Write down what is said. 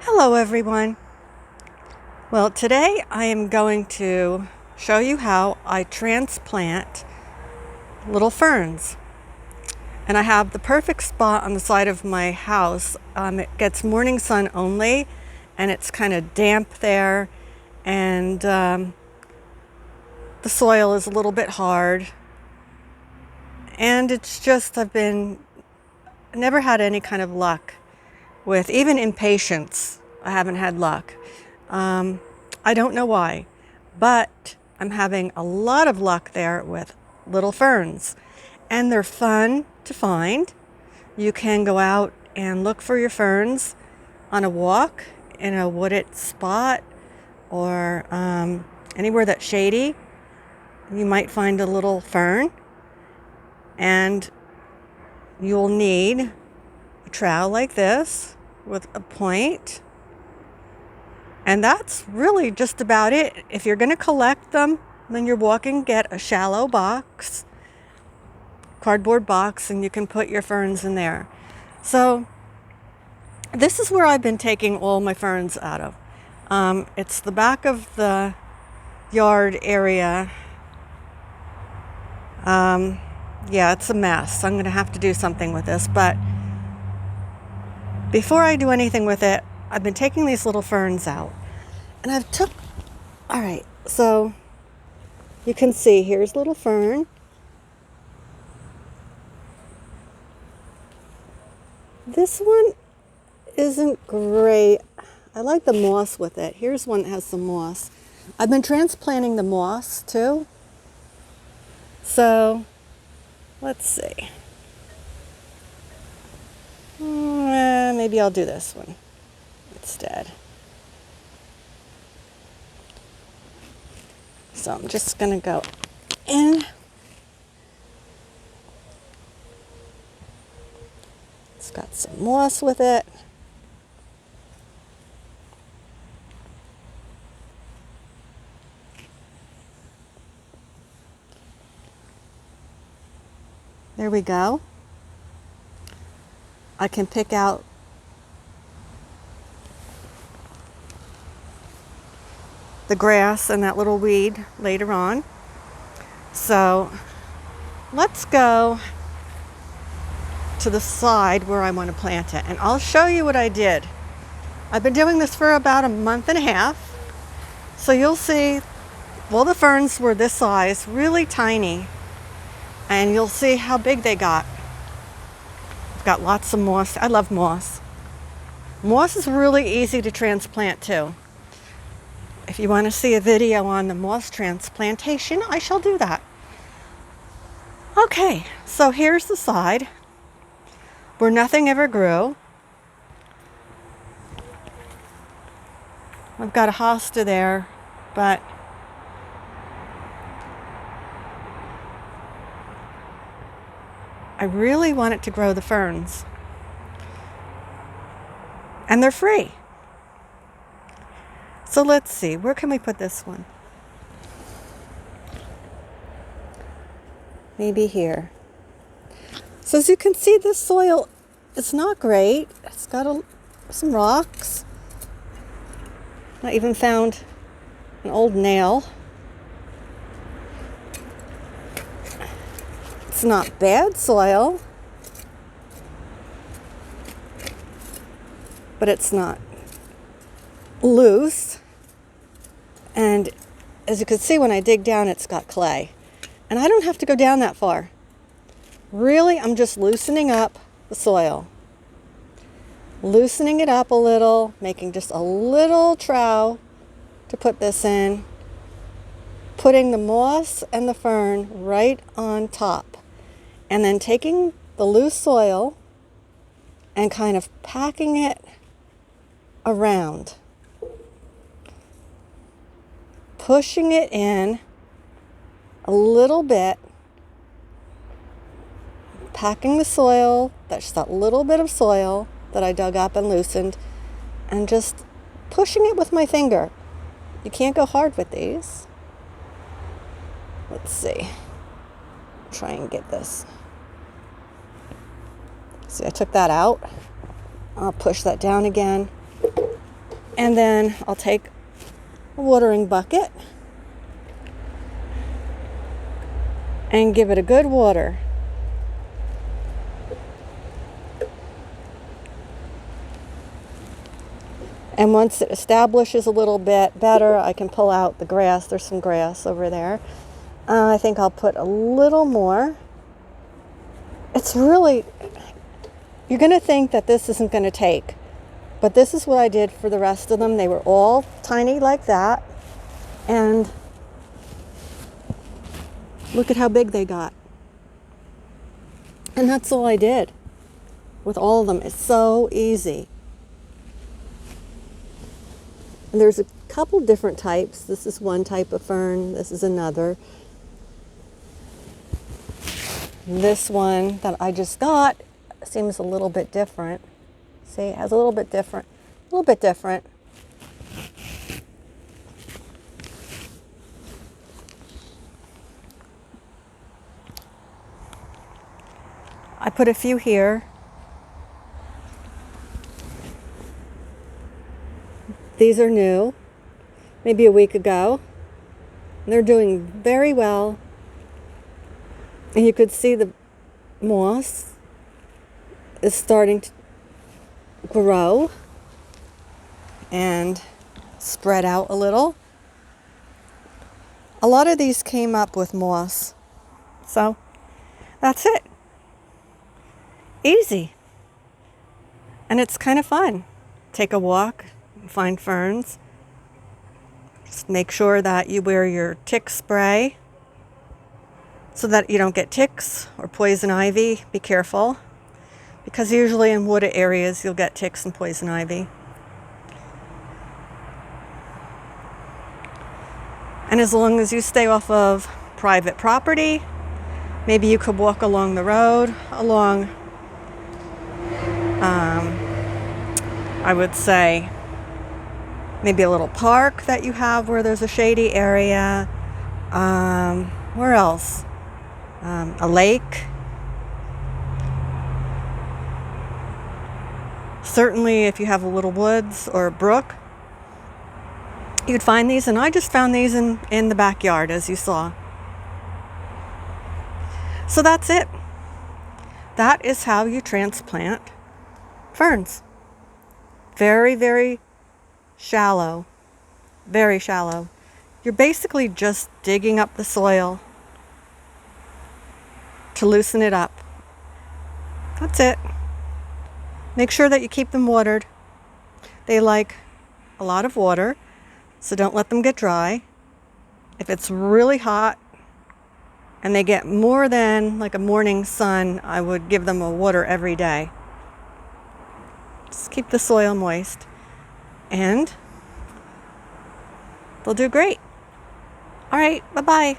Hello everyone. Well, today I am going to show you how I transplant little ferns. And I have the perfect spot on the side of my house. It gets morning sun only, and it's kind of damp there, and the soil is a little bit hard. And it's just, never had any kind of luck with, even impatience, I haven't had luck. I don't know why, but I'm having a lot of luck there with little ferns, and they're fun to find. You can go out and look for your ferns on a walk in a wooded spot or anywhere that's shady. You might find a little fern, and you'll need a trowel like this with a point. And that's really just about it. If you're going to collect them when you're walking, get a shallow box, cardboard box, and you can put your ferns in there. So this is where I've been taking all my ferns out of. It's the back of the yard area. Yeah, it's a mess. I'm going to have to do something with this. But before I do anything with it, I've been taking these little ferns out. And all right, so you can see here's little fern. This one isn't great. I like the moss with it. Here's one that has some moss. I've been transplanting the moss too. So let's see. Maybe I'll do this one instead. So I'm just going to go in. It's got some moss with it. There we go. I can pick out the grass and that little weed later on. So let's go to the side where I want to plant it, and I'll show you what I did. I've been doing this for about a month and a half. So you'll see, well, the ferns were this size, really tiny, and you'll see how big they got. I've got lots of moss. I love moss. Moss is really easy to transplant too. If you want to see a video on the moss transplantation, I shall do that. Okay, so here's the side where nothing ever grew. I've got a hosta there, but I really want it to grow the ferns. And they're free. So let's see, where can we put this one? Maybe here. So as you can see, this soil is not great. It's got some rocks. I even found an old nail. It's not bad soil, but it's not loose. And as you can see, when I dig down, it's got clay. And I don't have to go down that far. Really, I'm just loosening up the soil. Loosening it up a little, making just a little trowel to put this in. Putting the moss and the fern right on top. And then taking the loose soil and kind of packing it around. Pushing it in a little bit, packing the soil, that's that little bit of soil that I dug up and loosened, and just pushing it with my finger. You can't go hard with these. Let's see. Try and get this. See, I took that out. I'll push that down again. And then I'll take a watering bucket and give it a good water. And once it establishes a little bit better, I can pull out the grass. There's some grass over there. I think I'll put a little more. It's really, you're going to think that this isn't going to take, but this is what I did for the rest of them. They were all tiny like that. And look at how big they got. And that's all I did with all of them. It's so easy. And there's a couple different types. This is one type of fern. This is another. This one that I just got seems a little bit different. See, it has a little bit different. I put a few here. These are new, maybe a week ago. They're doing very well. And you could see the moss is starting to grow and spread out a little. A lot of these came up with moss. So that's it. Easy. And it's kind of fun. Take a walk, find ferns. Just make sure that you wear your tick spray so that you don't get ticks or poison ivy. Be careful, because usually in wooded areas you'll get ticks and poison ivy. And as long as you stay off of private property, maybe you could walk along the road, along, I would say, maybe a little park that you have where there's a shady area. Where else? A lake. Certainly if you have a little woods or a brook, you'd find these. And I just found these in the backyard, as you saw. So that's it. That is how you transplant ferns. Very, very shallow. Very shallow. You're basically just digging up the soil to loosen it up. That's it. Make sure that you keep them watered. They like a lot of water, so don't let them get dry. If it's really hot and they get more than like a morning sun, I would give them a water every day. Just keep the soil moist and they'll do great. All right, bye-bye.